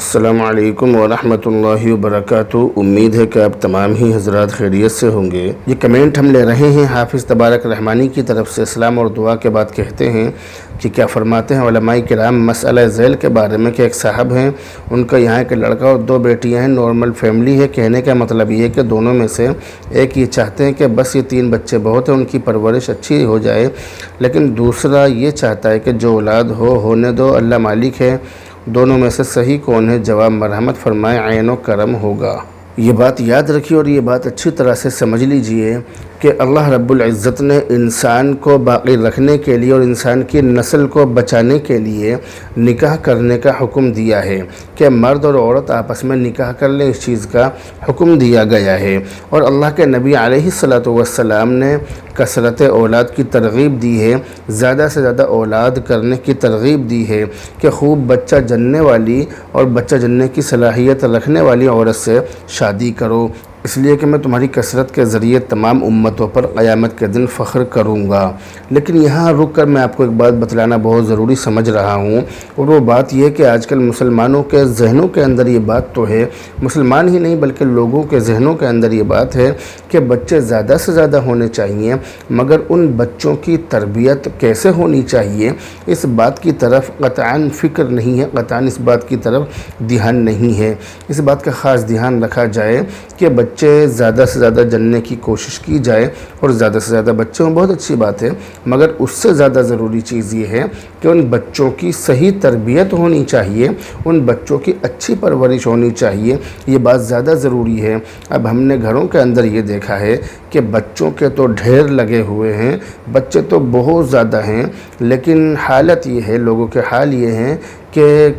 السلام علیکم ورحمۃ اللہ وبرکاتہ۔ امید ہے کہ آپ تمام ہی حضرات خیریت سے ہوں گے۔ یہ کمنٹ ہم لے رہے ہیں حافظ تبارک رحمانی کی طرف سے۔ اسلام اور دعا کے بعد کہتے ہیں کہ کیا فرماتے ہیں علماء کرام مسئلہ ذیل کے بارے میں کہ ایک صاحب ہیں، ان کا یہاں ایک لڑکا اور 2 بیٹیاں ہیں، نارمل فیملی ہے۔ کہنے کا مطلب یہ ہے کہ دونوں میں سے ایک یہ چاہتے ہیں کہ بس یہ 3 بچے بہت ہیں، ان کی پرورش اچھی ہو جائے، لیکن دوسرا یہ چاہتا ہے کہ جو اولاد ہونے دو، اللہ مالک ہے۔ دونوں میں سے صحیح کون ہے؟ جواب مرحمت فرمائے، عین و کرم ہوگا۔ یہ بات یاد رکھیے اور یہ بات اچھی طرح سے سمجھ لیجئے کہ اللہ رب العزت نے انسان کو باقی رکھنے کے لیے اور انسان کی نسل کو بچانے کے لیے نکاح کرنے کا حکم دیا ہے کہ مرد اور عورت آپس میں نکاح کر لیں، اس چیز کا حکم دیا گیا ہے۔ اور اللہ کے نبی علیہ السلام نے کثرت اولاد کی ترغیب دی ہے، زیادہ سے زیادہ اولاد کرنے کی ترغیب دی ہے کہ خوب بچہ جننے والی اور بچہ جننے کی صلاحیت رکھنے والی عورت سے شادی کرو، اس لیے کہ میں تمہاری کثرت کے ذریعے تمام امتوں پر قیامت کے دن فخر کروں گا۔ لیکن یہاں رک کر میں آپ کو ایک بات بتلانا بہت ضروری سمجھ رہا ہوں، اور وہ بات یہ کہ آج کل مسلمانوں کے ذہنوں کے اندر یہ بات تو ہے، مسلمان ہی نہیں بلکہ لوگوں کے ذہنوں کے اندر یہ بات ہے کہ بچے زیادہ سے زیادہ ہونے چاہیے، مگر ان بچوں کی تربیت کیسے ہونی چاہیے اس بات کی طرف قطعاً فکر نہیں ہے، قطعاً اس بات کی طرف دھیان نہیں ہے۔ اس بات کا خاص دھیان رکھا جائے کہ بچے زیادہ سے زیادہ جننے کی کوشش کی جائے، اور زیادہ سے زیادہ بچے ہوں بہت اچھی بات ہے، مگر اس سے زیادہ ضروری چیز یہ ہے کہ ان بچوں کی صحیح تربیت ہونی چاہیے، ان بچوں کی اچھی پرورش ہونی چاہیے، یہ بات زیادہ ضروری ہے۔ اب ہم نے گھروں کے اندر یہ دیکھا ہے کہ بچوں کے تو ڈھیر لگے ہوئے ہیں، بچے تو بہت زیادہ ہیں، لیکن حالت یہ ہے، لوگوں کے حال یہ ہیں کہ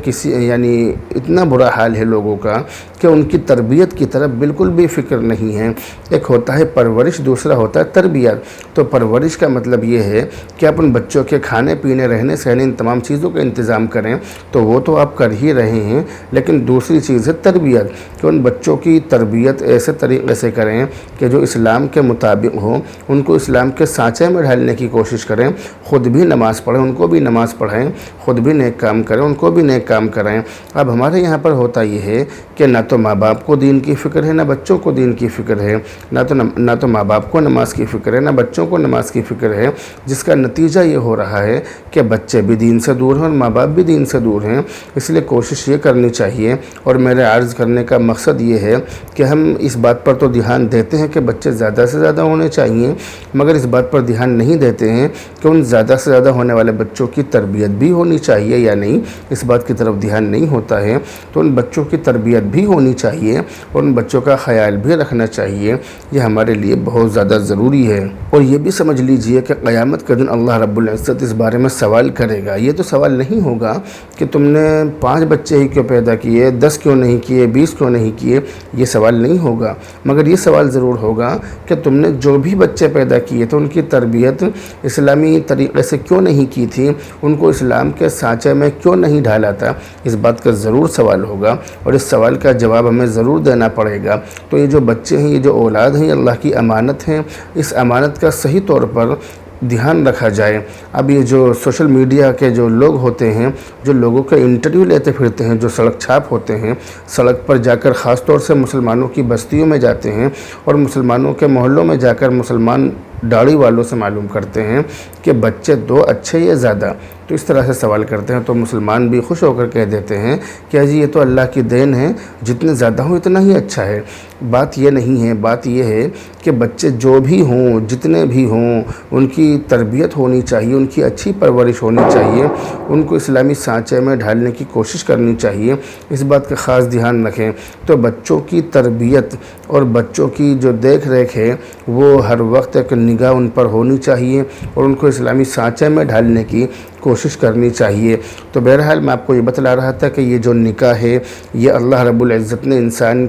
اتنا برا حال ہے لوگوں کا کہ ان کی تربیت کی طرف بالکل بھی فکر نہیں ہے۔ ایک ہوتا ہے پرورش، دوسرا ہوتا ہے تربیت۔ تو پرورش کا مطلب یہ ہے کہ آپ ان بچوں کے کھانے پینے، رہنے سہنے، ان تمام چیزوں کا انتظام کریں، تو وہ تو آپ کر ہی رہے ہیں، لیکن دوسری چیز ہے تربیت، کہ ان بچوں کی تربیت ایسے طریقے سے کریں کہ جو اسلام کے مطابق ہو، ان کو اسلام کے سانچے میں ڈھالنے کی کوشش کریں، خود بھی نماز پڑھیں، ان کو بھی نماز پڑھائیں، خود بھی نیک کام کریں، ان کو بھی نیک کام کریں۔ اب ہمارے یہاں پر ہوتا یہ ہے کہ نہ تو ماں باپ کو دین کی فکر ہے، نہ بچوں کو دین کی فکر ہے، نہ تو ماں باپ کو نماز کی فکر ہے، نہ بچوں کو نماز کی فکر ہے، جس کا نتیجہ یہ ہو رہا ہے کہ بچے بھی دین سے دور ہیں اور ماں باپ بھی دین سے دور ہیں۔ اس لیے کوشش یہ کرنی چاہیے، اور میرے عرض کرنے کا مقصد یہ ہے کہ ہم اس بات پر تو دھیان دیتے ہیں کہ بچے زیادہ سے زیادہ ہونے چاہیے، مگر اس بات پر دھیان نہیں دیتے ہیں کہ ان زیادہ سے زیادہ ہونے والے بچوں کی تربیت بھی ہونی چاہیے یا نہیں، اس بات کی طرف دھیان نہیں ہوتا ہے۔ تو ان بچوں کی تربیت بھی ہونی چاہیے اور ان بچوں کا خیال بھی رکھنا چاہیے، یہ ہمارے لیے بہت زیادہ ضروری ہے۔ اور یہ بھی سمجھ لیجئے کہ قیامت کے دن اللہ رب العزت اس بارے میں سوال کرے گا۔ یہ تو سوال نہیں ہوگا کہ تم نے 5 بچے ہی کیوں پیدا کیے، 10 کیوں نہیں کیے، 20 کیوں نہیں کیے، یہ سوال نہیں ہوگا، مگر یہ سوال ضرور ہوگا کہ تم نے جو بھی بچے پیدا کیے تھے ان کی تربیت اسلامی طریقے سے کیوں نہیں کی تھی، ان کو اسلام کے سانچے میں کیوں نہیں ڈھالا تھا، اس بات کا ضرور سوال ہوگا، اور اس سوال کا جواب ہمیں ضرور دینا پڑے گا۔ تو یہ جو بچے ہیں، یہ جو اولاد ہیں، یہ اللہ کی امانت ہیں، اس امانت کا صحیح طور پر دھیان رکھا جائے۔ اب یہ جو سوشل میڈیا کے جو لوگ ہوتے ہیں، جو لوگوں کے انٹرویو لیتے پھرتے ہیں، جو سڑک چھاپ ہوتے ہیں، سڑک پر جا کر خاص طور سے مسلمانوں کی بستیوں میں جاتے ہیں اور مسلمانوں کے محلوں میں جا کر مسلمان داڑھی والوں سے معلوم کرتے ہیں کہ بچے 2 اچھے یا زیادہ، تو اس طرح سے سوال کرتے ہیں، تو مسلمان بھی خوش ہو کر کہہ دیتے ہیں کہ جی یہ تو اللہ کی دین ہے، جتنے زیادہ ہوں اتنا ہی اچھا ہے۔ بات یہ نہیں ہے، بات یہ ہے کہ بچے جو بھی ہوں، جتنے بھی ہوں، ان کی تربیت ہونی چاہیے، ان کی اچھی پرورش ہونی چاہیے، ان کو اسلامی سانچے میں ڈھالنے کی کوشش کرنی چاہیے، اس بات کا خاص دھیان رکھیں۔ تو بچوں کی تربیت اور بچوں کی جو دیکھ ریکھ ہے وہ ہر وقت ایک نگاہ ان پر ہونی چاہیے اور ان کو اسلامی سانچے میں ڈھالنے کی کوشش کرنی چاہیے۔ تو بہرحال میں آپ کو یہ بتلا رہا تھا کہ یہ جو نکاح ہے، یہ اللہ رب العزت نے انسان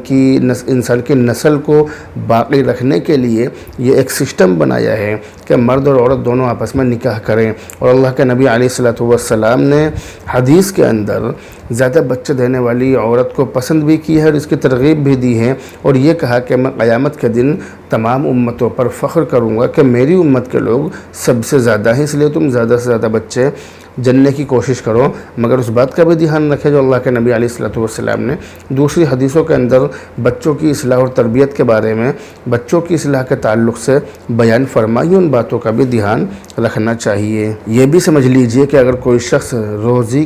کی نسل کو باقی رکھنے کے لیے یہ ایک سسٹم بنایا ہے کہ مرد اور عورت دونوں آپس میں نکاح کریں، اور اللہ کے نبی علیہ السلام نے حدیث کے اندر زیادہ بچے دینے والی عورت کو پسند بھی کی ہے اور اس کی ترغیب بھی دی ہے، اور یہ کہا کہ میں قیامت کے دن تمام امتوں پر فخر کروں گا کہ میری امت کے لوگ سب سے زیادہ ہیں، اس لیے تم زیادہ سے زیادہ بچے جننے کی کوشش کرو، مگر اس بات کا بھی دھیان رکھے جو اللہ کے نبی علیہ الصلوۃ والسلام نے دوسری حدیثوں کے اندر بچوں کی اصلاح اور تربیت کے بارے میں، بچوں کی اصلاح کے تعلق سے بیان فرمائی، ان باتوں کا بھی دھیان رکھنا چاہیے۔ یہ بھی سمجھ لیجئے کہ اگر کوئی شخص روزی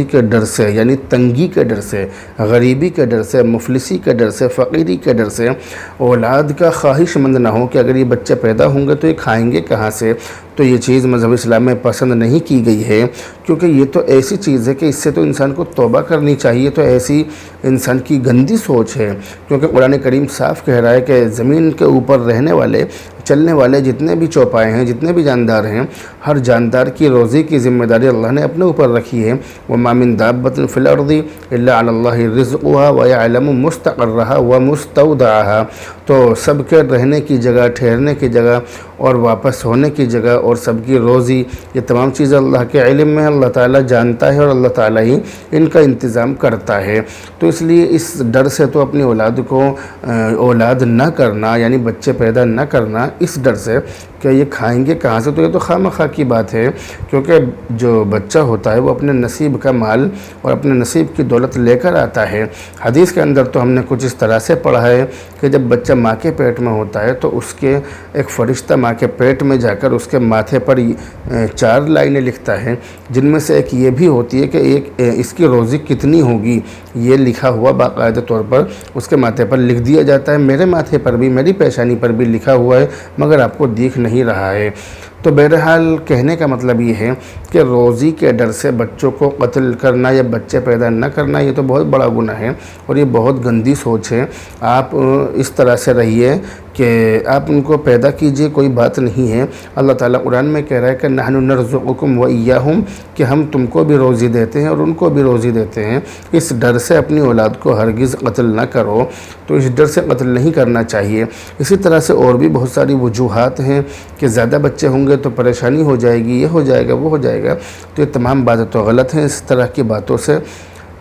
کے ڈر سے، یعنی تنگی کے ڈر سے، غریبی کے ڈر سے، مفلسی کے ڈر سے، فقیری کے ڈر سے اولاد کا خواہش مند نہ ہو کہ اگر یہ بچے پیدا ہوں گے تو یہ کھائیں گے کہاں سے، تو یہ چیز مذہب اسلام میں پسند نہیں کی گئی ہے، کیونکہ یہ تو ایسی چیز ہے کہ اس سے تو انسان کو توبہ کرنی چاہیے، تو ایسی انسان کی گندی سوچ ہے، کیونکہ قرآن کریم صاف کہہ رہا ہے کہ زمین کے اوپر رہنے والے، چلنے والے جتنے بھی چوپائے ہیں، جتنے بھی جاندار ہیں، ہر جاندار کی روزی کی ذمہ داری اللہ نے اپنے اوپر رکھی ہے۔ وَمَا مِن دَابَّةٍ فِي الْأَرْضِ إِلَّا عَلَى اللَّهِ رِزْقُهَا وَيَعْلَمُ مُسْتَقَرَّهَا وَمُسْتَوْدَعَهَا، تو سب کے رہنے کی جگہ، ٹھہرنے کی جگہ اور واپس ہونے کی جگہ اور سب کی روزی، یہ تمام چیزیں اللہ کے علم میں اللہ تعالیٰ جانتا ہے، اور اللہ تعالیٰ ہی ان کا انتظام کرتا ہے۔ تو اس لیے اس ڈر سے تو اپنی اولاد کو اولاد نہ کرنا، یعنی بچے پیدا نہ کرنا اس ڈر سے کہ یہ کھائیں گے کہاں سے، تو یہ تو خواہ مخواہ کی بات ہے، کیونکہ جو بچہ ہوتا ہے وہ اپنے نصیب کا مال اور اپنے نصیب کی دولت لے کر آتا ہے۔ حدیث کے اندر تو ہم نے کچھ اس طرح سے پڑھا ہے کہ جب بچہ ماں کے پیٹ میں ہوتا ہے تو اس کے ایک فرشتہ ماں کے پیٹ میں جا کر اس کے ماتھے پر 4 لائنیں لکھتا ہے، جن میں سے ایک یہ بھی ہوتی ہے کہ اس کی روزی کتنی ہوگی، یہ لکھا ہوا باقاعدہ طور پر اس کے ماتھے پر لکھ دیا جاتا ہے۔ میرے ماتھے پر بھی، میری پیشانی پر بھی لکھا ہوا ہے، مگر آپ کو دیکھ نہیں رہا ہے۔ تو بہرحال کہنے کا مطلب یہ ہے کہ روزی کے ڈر سے بچوں کو قتل کرنا یا بچے پیدا نہ کرنا یہ تو بہت بڑا گناہ ہے، اور یہ بہت گندی سوچ ہے۔ آپ اس طرح سے رہیے کہ آپ ان کو پیدا کیجئے، کوئی بات نہیں ہے۔ اللہ تعالیٰ قرآن میں کہہ رہا ہے کہ نحن نرزقکم وإیاہم، کہ ہم تم کو بھی روزی دیتے ہیں اور ان کو بھی روزی دیتے ہیں۔ اس ڈر سے اپنی اولاد کو ہرگز قتل نہ کرو، تو اس ڈر سے قتل نہیں کرنا چاہیے۔ اسی طرح سے اور بھی بہت ساری وجوہات ہیں کہ زیادہ بچے ہوں گے تو پریشانی ہو جائے گی، یہ ہو جائے گا، وہ ہو جائے گا، تو یہ تمام باتیں تو غلط ہیں۔ اس طرح کی باتوں سے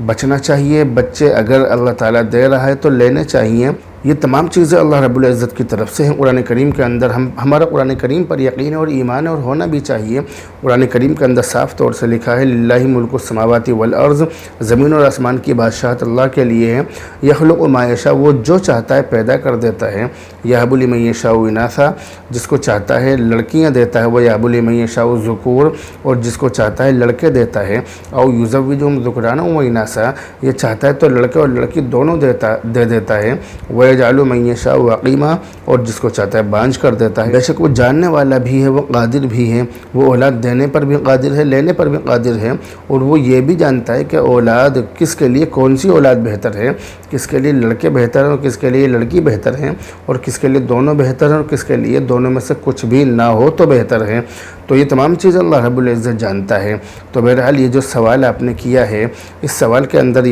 بچنا چاہیے۔ بچے اگر اللہ تعالیٰ دے رہا ہے تو لینے چاہیے۔ یہ تمام چیزیں اللہ رب العزت کی طرف سے ہیں۔ قرآن کریم کے اندر ہمارا قرآن کریم پر یقین اور ایمان اور ہونا بھی چاہیے۔ قرآن کریم کے اندر صاف طور سے لکھا ہے للہ ملک السماوات والارض، زمین اور آسمان کی بادشاہت اللہ کے لیے ہے۔ یخلق ما یشاء، وہ جو چاہتا ہے پیدا کر دیتا ہے۔ یہب لمن یشاء اناثا، جس کو چاہتا ہے لڑکیاں دیتا ہے۔ وہ یہب لمن یشاء ذکور، اور جس کو چاہتا ہے لڑکے دیتا ہے۔ او یزوجہم ذکرانا و اناثا، یہ چاہتا ہے تو لڑکے اور لڑکی دونوں دے دیتا ہے۔ وَيَجْعَلُ مَن يَشَاءُ عَقِيمًا، اور جس کو چاہتا ہے بانجھ کر دیتا ہے۔ بے شک وہ جاننے والا بھی ہے، وہ قادر بھی ہے، وہ اولاد دینے پر بھی قادر ہے، لینے پر بھی قادر ہے، اور وہ یہ بھی جانتا ہے کہ اولاد کس کے لیے کون سی اولاد بہتر ہے، کس کے لیے لڑکے بہتر ہیں اور کس کے لیے لڑکی بہتر ہیں، اور کس کے لیے دونوں بہتر ہیں اور کس کے لیے دونوں میں سے کچھ بھی نہ ہو تو بہتر ہے۔ تو یہ تمام چیزیں اللہ رب العزت جانتا ہے۔ تو بہرحال یہ جو سوال آپ نے کیا ہے، اس سوال کے اندر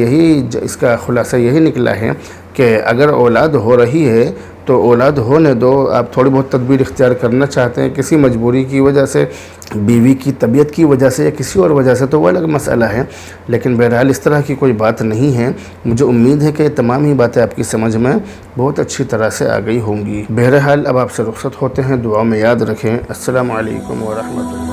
اس کا خلاصہ یہی نکلا ہے کہ اگر اولاد ہو رہی ہے تو اولاد ہونے دو۔ آپ تھوڑی بہت تدبیر اختیار کرنا چاہتے ہیں کسی مجبوری کی وجہ سے، بیوی کی طبیعت کی وجہ سے یا کسی اور وجہ سے، تو وہ الگ مسئلہ ہے، لیکن بہرحال اس طرح کی کوئی بات نہیں ہے۔ مجھے امید ہے کہ یہ تمام ہی باتیں آپ کی سمجھ میں بہت اچھی طرح سے آ گئی ہوں گی۔ بہرحال اب آپ سے رخصت ہوتے ہیں، دعا میں یاد رکھیں۔ السلام علیکم ورحمۃ اللہ۔